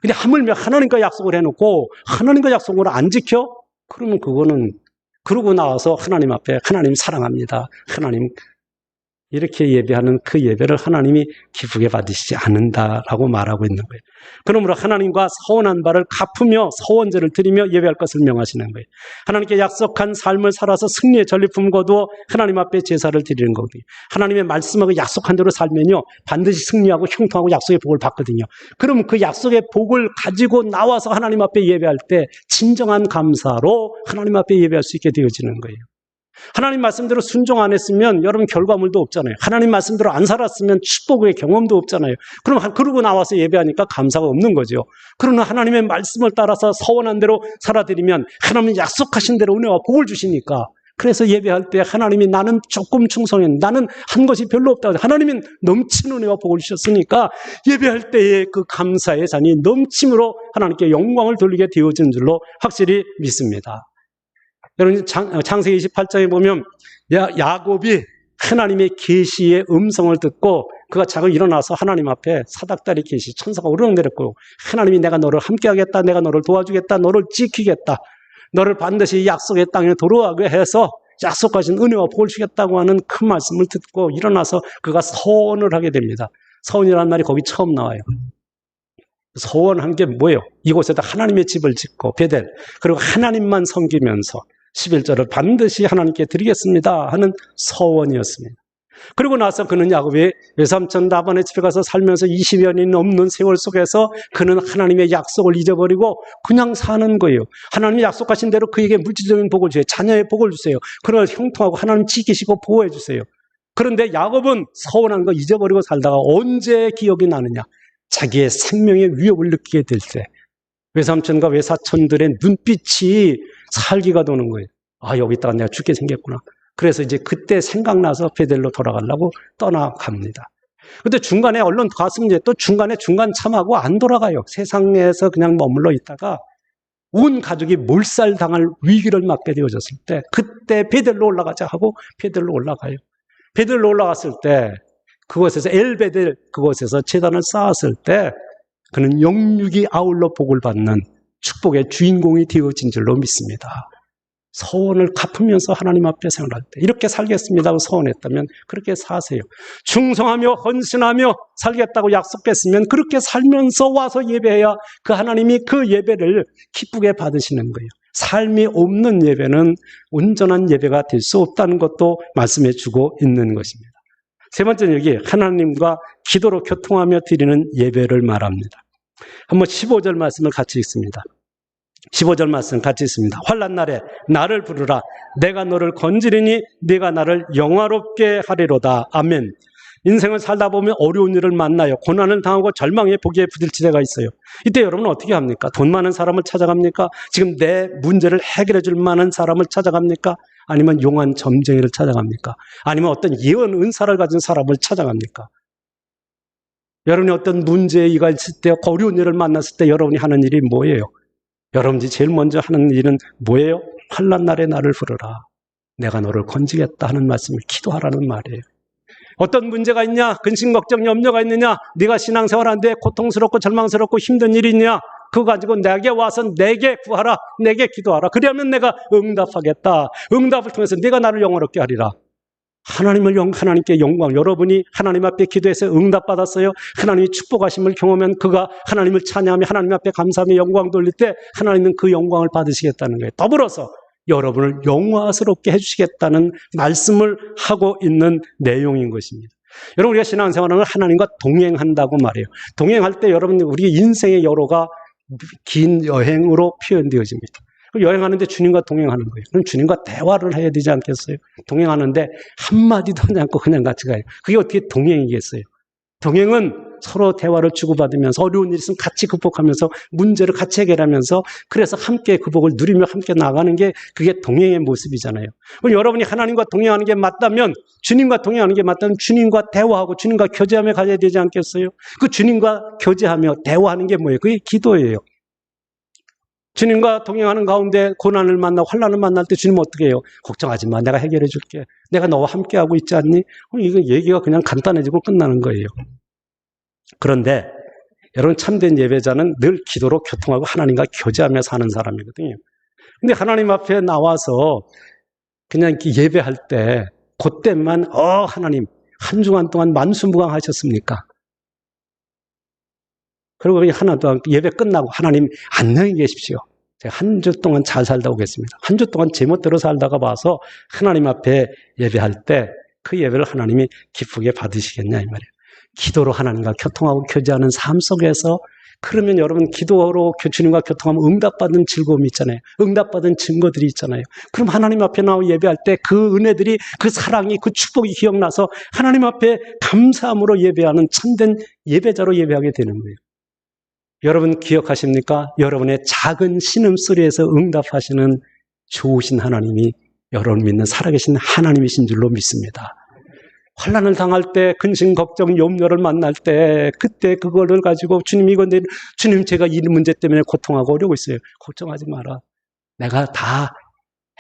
근데 하물며 하나님과 약속을 해놓고 하나님과 약속을 안 지켜? 그러면 그거는 그러고 나와서 하나님 앞에 하나님 사랑합니다. 하나님 이렇게 예배하는 그 예배를 하나님이 기쁘게 받으시지 않는다라고 말하고 있는 거예요. 그러므로 하나님과 서원한 바를 갚으며 서원제를 드리며 예배할 것을 명하시는 거예요. 하나님께 약속한 삶을 살아서 승리의 전리품을 거두어 하나님 앞에 제사를 드리는 거거든요. 하나님의 말씀하고 약속한 대로 살면요 반드시 승리하고 형통하고 약속의 복을 받거든요. 그럼 그 약속의 복을 가지고 나와서 하나님 앞에 예배할 때 진정한 감사로 하나님 앞에 예배할 수 있게 되어지는 거예요. 하나님 말씀대로 순종 안 했으면 여러분 결과물도 없잖아요. 하나님 말씀대로 안 살았으면 축복의 경험도 없잖아요. 그럼 그러고 나와서 예배하니까 감사가 없는 거죠. 그러나 하나님의 말씀을 따라서 서원한 대로 살아드리면 하나님이 약속하신 대로 은혜와 복을 주시니까 그래서 예배할 때 하나님이 나는 조금 충성했는데 나는 한 것이 별로 없다고 하나님은 넘치는 은혜와 복을 주셨으니까 예배할 때의 그 감사의 잔이 넘침으로 하나님께 영광을 돌리게 되어진 줄로 확실히 믿습니다. 여러분 창세기 28장에 보면 야곱이 하나님의 계시의 음성을 듣고 그가 자고 일어나서 하나님 앞에 사닥다리 계시 천사가 오르락내렸고 하나님이 내가 너를 함께하겠다, 내가 너를 도와주겠다, 너를 지키겠다, 너를 반드시 약속의 땅에 돌아가게 해서 약속하신 은혜와 복을 주겠다고 하는 큰 말씀을 듣고 일어나서 그가 서원을 하게 됩니다. 서원이라는 말이 거기 처음 나와요. 서원한 게 뭐예요? 이곳에다 하나님의 집을 짓고 베델 그리고 하나님만 섬기면서 11절을 반드시 하나님께 드리겠습니다 하는 서원이었습니다. 그리고 나서 그는 야곱이 외삼촌 라반의 집에 가서 살면서 20여 년이 넘는 세월 속에서 그는 하나님의 약속을 잊어버리고 그냥 사는 거예요. 하나님이 약속하신 대로 그에게 물질적인 복을 주세요. 자녀의 복을 주세요. 그걸 형통하고 하나님 지키시고 보호해 주세요. 그런데 야곱은 서운한 거 잊어버리고 살다가 언제 기억이 나느냐? 자기의 생명의 위협을 느끼게 될 때 외삼촌과 외사촌들의 눈빛이 살기가 도는 거예요. 아, 여기 있다가 내가 죽게 생겼구나. 그래서 이제 그때 생각나서 베델로 돌아가려고 떠나갑니다. 근데 중간에 얼른 갔으면 이제 또 중간 참하고 안 돌아가요. 세상에서 그냥 머물러 있다가 온 가족이 몰살당할 위기를 맞게 되어졌을 때 그때 베델로 올라가자 하고 베델로 올라가요. 베델로 올라갔을 때 그곳에서 엘베델 그곳에서 제단을 쌓았을 때 그는 영육이 아울러 복을 받는 축복의 주인공이 되어진 줄로 믿습니다. 서원을 갚으면서 하나님 앞에 생활할 때 이렇게 살겠습니다 하고 서원했다면 그렇게 사세요. 충성하며 헌신하며 살겠다고 약속했으면 그렇게 살면서 와서 예배해야 그 하나님이 그 예배를 기쁘게 받으시는 거예요. 삶이 없는 예배는 온전한 예배가 될 수 없다는 것도 말씀해 주고 있는 것입니다. 세 번째는 여기 하나님과 기도로 교통하며 드리는 예배를 말합니다. 한번 15절 말씀을 같이 읽습니다. 15절 말씀 같이 있습니다. 환난 날에 나를 부르라. 내가 너를 건지리니 네가 나를 영화롭게 하리로다. 아멘. 인생을 살다 보면 어려운 일을 만나요. 고난을 당하고 절망의 보기에 부딪힐 때가 있어요. 이때 여러분은 어떻게 합니까? 돈 많은 사람을 찾아갑니까? 지금 내 문제를 해결해 줄 만한 사람을 찾아갑니까? 아니면 용한 점쟁이를 찾아갑니까? 아니면 어떤 예언 은사를 가진 사람을 찾아갑니까? 여러분이 어떤 문제에 이가 있을 때 어려운 일을 만났을 때 여러분이 하는 일이 뭐예요? 여러분이 제일 먼저 하는 일은 뭐예요? 환난 날에 나를 부르라. 내가 너를 건지겠다 하는 말씀을 기도하라는 말이에요. 어떤 문제가 있냐? 근심, 걱정, 염려가 있느냐? 네가 신앙생활하는데 고통스럽고 절망스럽고 힘든 일이 있냐? 그거 가지고 내게 와서 내게 구하라. 내게 기도하라. 그러면 내가 응답하겠다. 응답을 통해서 네가 나를 영화롭게 하리라. 하나님께 영광. 여러분이 하나님 앞에 기도해서 응답받았어요. 하나님이 축복하심을 경험하면 그가 하나님을 찬양하며 하나님 앞에 감사하며 영광 돌릴 때 하나님은 그 영광을 받으시겠다는 거예요. 더불어서 여러분을 영화스럽게 해주시겠다는 말씀을 하고 있는 내용인 것입니다. 여러분 우리가 신앙생활을 하나님과 동행한다고 말해요. 동행할 때 여러분 우리 인생의 여로가 긴 여행으로 표현되어집니다. 여행하는데 주님과 동행하는 거예요. 그럼 주님과 대화를 해야 되지 않겠어요? 동행하는데 한마디도 하지 않고 그냥 같이 가요. 그게 어떻게 동행이겠어요? 동행은 서로 대화를 주고받으면서 어려운 일 있으면 같이 극복하면서 문제를 같이 해결하면서 그래서 함께 극복을 누리며 함께 나가는 게 그게 동행의 모습이잖아요. 그럼 여러분이 하나님과 동행하는 게 맞다면 주님과 동행하는 게 맞다면 주님과 대화하고 주님과 교제하며 가야 되지 않겠어요? 그 주님과 교제하며 대화하는 게 뭐예요? 그게 기도예요. 주님과 동행하는 가운데 고난을 만나고 환난을 만날 때 주님 어떻게 해요? 걱정하지 마. 내가 해결해 줄게. 내가 너와 함께하고 있지 않니? 이거 얘기가 그냥 간단해지고 끝나는 거예요. 그런데 여러분, 참된 예배자는 늘 기도로 교통하고 하나님과 교제하며 사는 사람이거든요. 근데 하나님 앞에 나와서 그냥 예배할 때 그때만 하나님 한 주간 동안 만수무강하셨습니까? 그리고 하나도 예배 끝나고 하나님 안녕히 계십시오. 제가 한 주 동안 잘 살다 오겠습니다. 한 주 동안 제멋대로 살다가 봐서 하나님 앞에 예배할 때 그 예배를 하나님이 기쁘게 받으시겠냐 이 말이에요. 기도로 하나님과 교통하고 교제하는 삶 속에서, 그러면 여러분 기도로 주님과 교통하면 응답받은 즐거움이 있잖아요. 응답받은 증거들이 있잖아요. 그럼 하나님 앞에 나와 예배할 때 그 은혜들이, 그 사랑이, 그 축복이 기억나서 하나님 앞에 감사함으로 예배하는 참된 예배자로 예배하게 되는 거예요. 여러분 기억하십니까? 여러분의 작은 신음소리에서 응답하시는 좋으신 하나님이 여러분 믿는 살아계신 하나님이신 줄로 믿습니다. 환난을 당할 때, 근심, 걱정, 염려를 만날 때, 그때 그거를 가지고 주님 주님 제가 이 문제 때문에 고통하고 어려고 있어요. 걱정하지 마라. 내가 다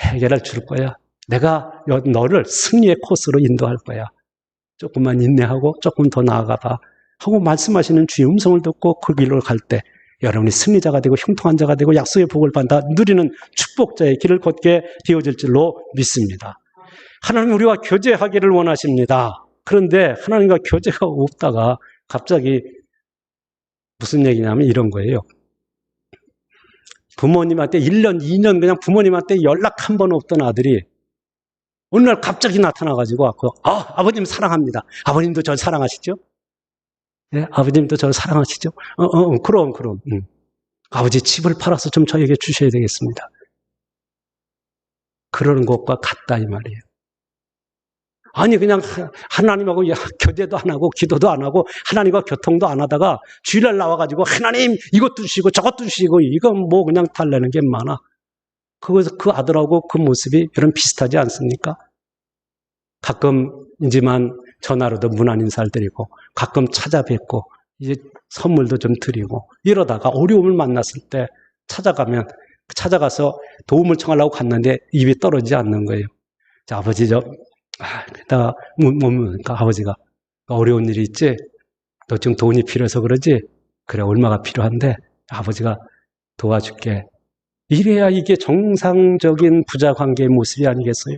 해결해 줄 거야. 내가 너를 승리의 코스로 인도할 거야. 조금만 인내하고 조금 더 나아가봐 하고 말씀하시는 주의 음성을 듣고 그 길로 갈 때 여러분이 승리자가 되고 형통한 자가 되고 약속의 복을 받아 누리는 축복자의 길을 걷게 되어질 줄로 믿습니다. 하나님 우리와 교제하기를 원하십니다. 그런데 하나님과 교제가 없다가 갑자기 무슨 얘기냐면 이런 거예요. 부모님한테 1년, 2년 그냥 부모님한테 연락 한 번 없던 아들이 어느 날 갑자기 나타나가지고 아버님 사랑합니다. 아버님도 저 사랑하시죠? 네, 아버님도 저 사랑하시죠? 그럼. 아버지 집을 팔아서 좀 저에게 주셔야 되겠습니다. 그러는 것과 같다 이 말이에요. 아니 그냥 하나님하고 교제도 안 하고 기도도 안 하고 하나님과 교통도 안 하다가 주일날 나와가지고 하나님 이것도 주시고 저것도 주시고 이건 뭐 그냥 달라는 게 많아. 그래서 그 아들하고 그 모습이 여러분 비슷하지 않습니까? 가끔이지만 전화로도 문안 인사를 드리고 가끔 찾아뵙고 이제 선물도 좀 드리고 이러다가 어려움을 만났을 때 찾아가서 도움을 청하려고 갔는데 입이 떨어지지 않는 거예요. 자, 아버지 그러다가 뭡니까? 아버지가 어려운 일이 있지? 너 지금 돈이 필요해서 그러지? 그래, 얼마가 필요한데 아버지가 도와줄게. 이래야 이게 정상적인 부자 관계의 모습이 아니겠어요?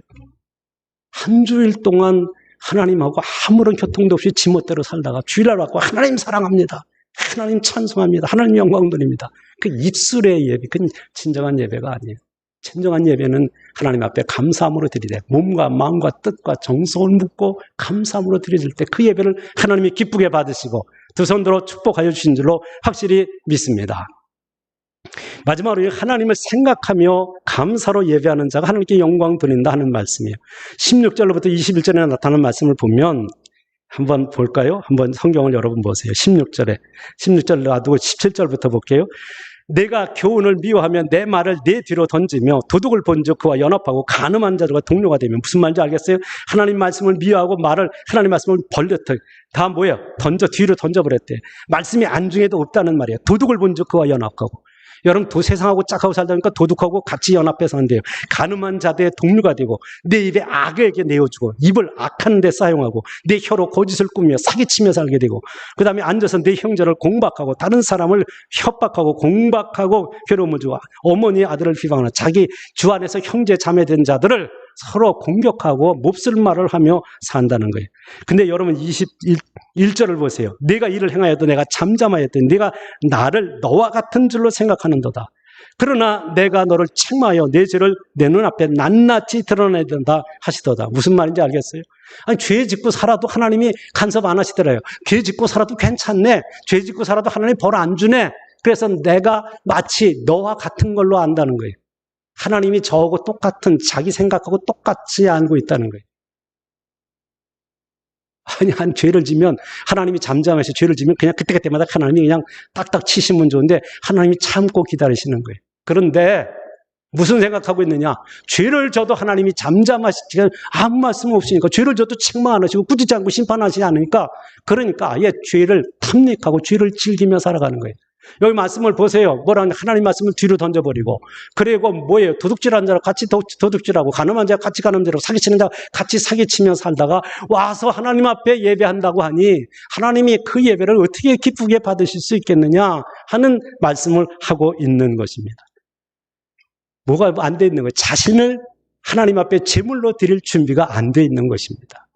한 주일 동안 하나님하고 아무런 교통도 없이 지멋대로 살다가 주일날 왔고 하나님 사랑합니다. 하나님 찬송합니다. 하나님 영광 드립니다. 그 입술의 예배, 그건 진정한 예배가 아니에요. 진정한 예배는 하나님 앞에 감사함으로 드리되 몸과 마음과 뜻과 정성을 묻고 감사함으로 드려질 때 그 예배를 하나님이 기쁘게 받으시고 두 손으로 축복하여 주신 줄로 확실히 믿습니다. 마지막으로 하나님을 생각하며 감사로 예배하는 자가 하나님께 영광 돌린다 하는 말씀이에요. 16절로부터 21절에 나타나는 말씀을 보면 한번 볼까요? 한번 성경을 여러분 보세요. 16절 놔두고 17절부터 볼게요. 내가 교훈을 미워하면 내 말을 내 뒤로 던지며 도둑을 본즉 그와 연합하고 간음한 자들과 동료가 되면 무슨 말인지 알겠어요? 하나님 말씀을 미워하고 하나님 말씀을 벌렸다. 다 뭐예요? 뒤로 던져버렸대. 말씀이 안중에도 없다는 말이에요. 도둑을 본즉 그와 연합하고. 여러분 세상하고 짝하고 살다 보니까 도둑하고 같이 연합해서 한대요. 간음한 자들의 동료가 되고 내 입에 악에게 내어주고 입을 악하는 데 사용하고 내 혀로 거짓을 꾸며 사기치며 살게 되고 그 다음에 앉아서 내 형제를 공박하고 다른 사람을 협박하고 공박하고 괴로움을 주고 어머니의 아들을 비방하는 자기 주 안에서 형제 자매 된 자들을 서로 공격하고 몹쓸 말을 하며 산다는 거예요. 근데 여러분 21절을 보세요. 내가 이를 행하여도 내가 잠잠하였더 네가 나를 너와 같은 줄로 생각하는도다. 그러나 내가 너를 책망하여 내 죄를 내 눈앞에 낱낱이 드러내야 된다 하시도다. 무슨 말인지 알겠어요? 아니 죄 짓고 살아도 하나님이 간섭 안 하시더래요. 죄 짓고 살아도 괜찮네. 죄 짓고 살아도 하나님 벌 안 주네. 그래서 내가 마치 너와 같은 걸로 안다는 거예요. 하나님이 저하고 똑같은 자기 생각하고 똑같이 알고 있다는 거예요. 아니, 한 죄를 지면 하나님이 잠잠해서 죄를 지면 그냥 그때마다 하나님이 그냥 딱딱 치시면 좋은데 하나님이 참고 기다리시는 거예요. 그런데 무슨 생각하고 있느냐? 죄를 져도 하나님이 잠잠하시지 아무 말씀 없으니까 죄를 져도 책망 안 하시고 꾸짖지 않고 심판하시지 않으니까 그러니까 아예 죄를 탐닉하고 죄를 즐기며 살아가는 거예요. 여기 말씀을 보세요. 뭐라는 하나님 말씀을 뒤로 던져버리고 그리고 뭐예요? 도둑질하는 자랑 같이 도둑질하고 가늠한 자랑 같이 가늠질하고 사기치는 자랑 같이 사기치며 살다가 와서 하나님 앞에 예배한다고 하니 하나님이 그 예배를 어떻게 기쁘게 받으실 수 있겠느냐 하는 말씀을 하고 있는 것입니다. 뭐가 안 돼 있는 거예요? 자신을 하나님 앞에 제물로 드릴 준비가 안 돼 있는 것입니다.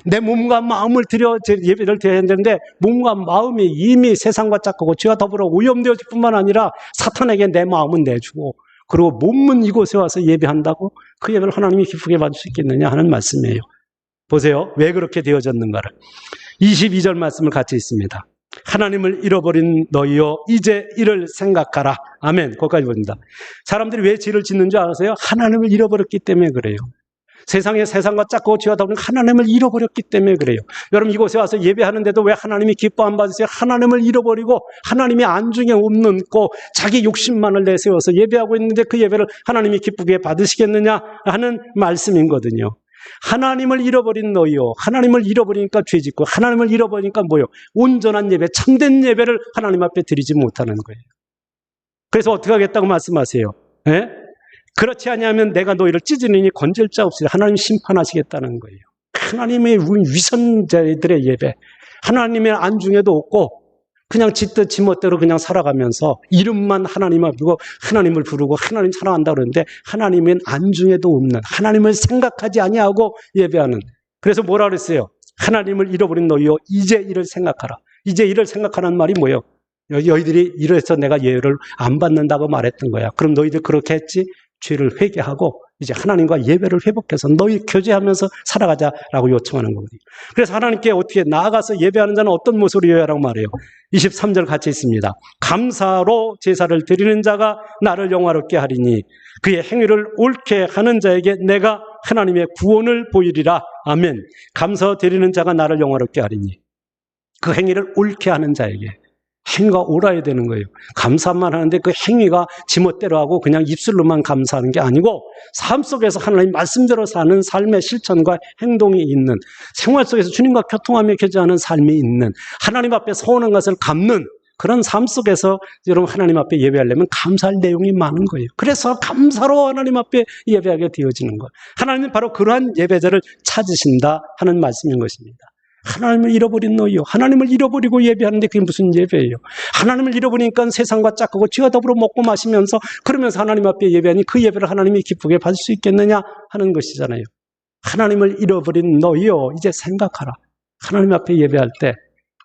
내 몸과 마음을 드려 예배를 드려야 되는데 몸과 마음이 이미 세상과 짝하고 죄와 더불어 오염되어질 뿐만 아니라 사탄에게 내 마음은 내주고 그리고 몸은 이곳에 와서 예배한다고 그 예배를 하나님이 기쁘게 받을 수 있겠느냐 하는 말씀이에요. 보세요. 왜 그렇게 되어졌는가를. 22절 말씀을 같이 있습니다. 하나님을 잃어버린 너희여 이제 이를 생각하라. 아멘. 거기까지 봅니다. 사람들이 왜 죄를 짓는 줄 아세요? 하나님을 잃어버렸기 때문에 그래요. 세상과 짝고 죄와 더불어 하나님을 잃어버렸기 때문에 그래요. 여러분 이곳에 와서 예배하는데도 왜 하나님이 기뻐 안 받으세요? 하나님을 잃어버리고 하나님의 안중에 없는 고 자기 욕심만을 내세워서 예배하고 있는데 그 예배를 하나님이 기쁘게 받으시겠느냐 하는 말씀이거든요. 하나님을 잃어버린 너희요. 하나님을 잃어버리니까 죄짓고 하나님을 잃어버리니까 뭐요? 온전한 예배, 참된 예배를 하나님 앞에 드리지 못하는 거예요. 그래서 어떻게 하겠다고 말씀하세요? 예? 그렇지 않으면 내가 너희를 찢으니 건질 자 없으리. 하나님 심판하시겠다는 거예요. 하나님의 위선자들의 예배, 하나님의 안중에도 없고 그냥 짓듯 지멋대로 그냥 살아가면서 이름만 하나님 앞이고 하나님을 부르고 하나님 사랑한다고 그러는데 하나님은 안중에도 없는, 하나님을 생각하지 아니하고 예배하는. 그래서 뭐라 그랬어요? 하나님을 잃어버린 너희여 이제 이를 생각하라. 이제 이를 생각하라는 말이 뭐예요? 너희들이 이래서 내가 예배를 안 받는다고 말했던 거야. 그럼 너희들 그렇게 했지? 죄를 회개하고 이제 하나님과 예배를 회복해서 너희 교제하면서 살아가자라고 요청하는 거거든요. 그래서 하나님께 어떻게 나아가서 예배하는 자는 어떤 모습으로 예배하라고 말해요. 23절 같이 있습니다. 감사로 제사를 드리는 자가 나를 영화롭게 하리니 그의 행위를 옳게 하는 자에게 내가 하나님의 구원을 보이리라. 아멘. 감사 드리는 자가 나를 영화롭게 하리니 그 행위를 옳게 하는 자에게 행위가 옳아야 되는 거예요. 감사만 하는데 그 행위가 지멋대로 하고 그냥 입술로만 감사하는 게 아니고 삶 속에서 하나님 말씀대로 사는 삶의 실천과 행동이 있는, 생활 속에서 주님과 교통하며 교제하는 삶이 있는, 하나님 앞에 서운한 것을 갚는 그런 삶 속에서 여러분 하나님 앞에 예배하려면 감사할 내용이 많은 거예요. 그래서 감사로 하나님 앞에 예배하게 되어지는 거예요. 하나님은 바로 그러한 예배자를 찾으신다 하는 말씀인 것입니다. 하나님을 잃어버린 너희요. 하나님을 잃어버리고 예배하는데 그게 무슨 예배예요? 하나님을 잃어버리니까 세상과 짝하고 죄와 더불어 먹고 마시면서 그러면서 하나님 앞에 예배하니 그 예배를 하나님이 기쁘게 받을 수 있겠느냐 하는 것이잖아요. 하나님을 잃어버린 너희요. 이제 생각하라. 하나님 앞에 예배할 때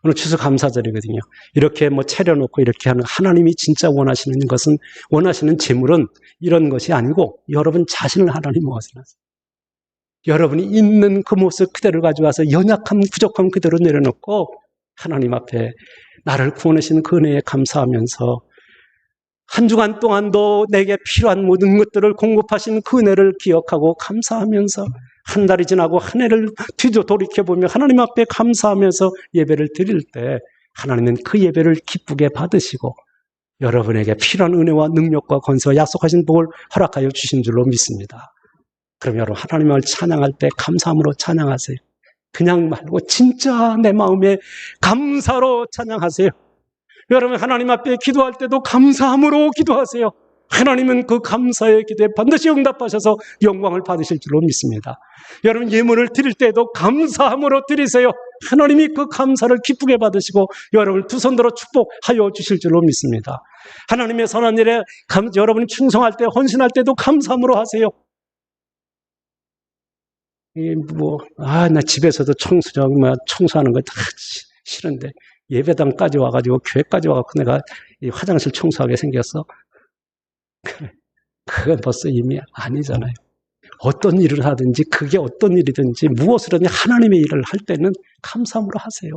오늘 추수감사절이거든요. 이렇게 차려놓고 이렇게 하는 하나님이 진짜 원하시는 것은 원하시는 재물은 이런 것이 아니고 여러분 자신을 하나님 모아서 여러분이 있는 그 모습 그대로 가져와서 연약함, 부족함 그대로 내려놓고 하나님 앞에 나를 구원하신 그 은혜에 감사하면서 한 주간 동안도 내게 필요한 모든 것들을 공급하신 그 은혜를 기억하고 감사하면서 한 달이 지나고 한 해를 뒤돌이켜보며 하나님 앞에 감사하면서 예배를 드릴 때 하나님은 그 예배를 기쁘게 받으시고 여러분에게 필요한 은혜와 능력과 권세와 약속하신 복을 허락하여 주신 줄로 믿습니다. 그럼 여러분 하나님을 찬양할 때 감사함으로 찬양하세요. 그냥 말고 진짜 내 마음에 감사로 찬양하세요. 여러분 하나님 앞에 기도할 때도 감사함으로 기도하세요. 하나님은 그 감사의 기도에 반드시 응답하셔서 영광을 받으실 줄로 믿습니다. 여러분 예물을 드릴 때도 감사함으로 드리세요. 하나님이 그 감사를 기쁘게 받으시고 여러분을 두 손 들어 축복하여 주실 줄로 믿습니다. 하나님의 선한 일에 여러분이 충성할 때 헌신할 때도 감사함으로 하세요. 나 집에서도 청소하는 거 다 싫은데 예배당까지 와가지고 교회까지 와가지고 내가 이 화장실 청소하게 생겼어. 그건 벌써 이미 아니잖아요. 어떤 일을 하든지 그게 어떤 일이든지 무엇을 하든지 하나님의 일을 할 때는 감사함으로 하세요.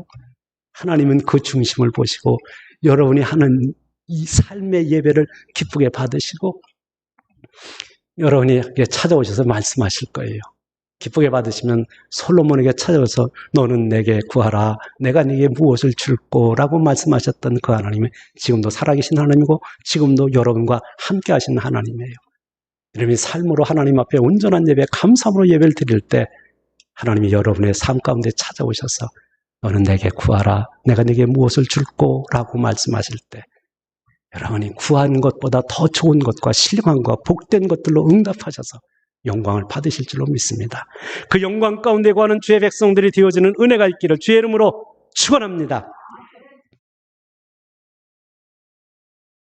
하나님은 그 중심을 보시고 여러분이 하는 이 삶의 예배를 기쁘게 받으시고 여러분이 찾아오셔서 말씀하실 거예요. 기쁘게 받으시면 솔로몬에게 찾아와서 너는 내게 구하라. 내가 네게 무엇을 줄 거라고 말씀하셨던 그 하나님이 지금도 살아계신 하나님이고 지금도 여러분과 함께 하시는 하나님이에요. 여러분이 삶으로 하나님 앞에 온전한 예배, 감사함으로 예배를 드릴 때 하나님이 여러분의 삶 가운데 찾아오셔서 너는 내게 구하라. 내가 네게 무엇을 줄 거라고 말씀하실 때 여러분이 구한 것보다 더 좋은 것과 신령한 것과 복된 것들로 응답하셔서 영광을 받으실 줄로 믿습니다. 그 영광 가운데 거하는 주의 백성들이 되어지는 은혜가 있기를 주의 이름으로 축원합니다.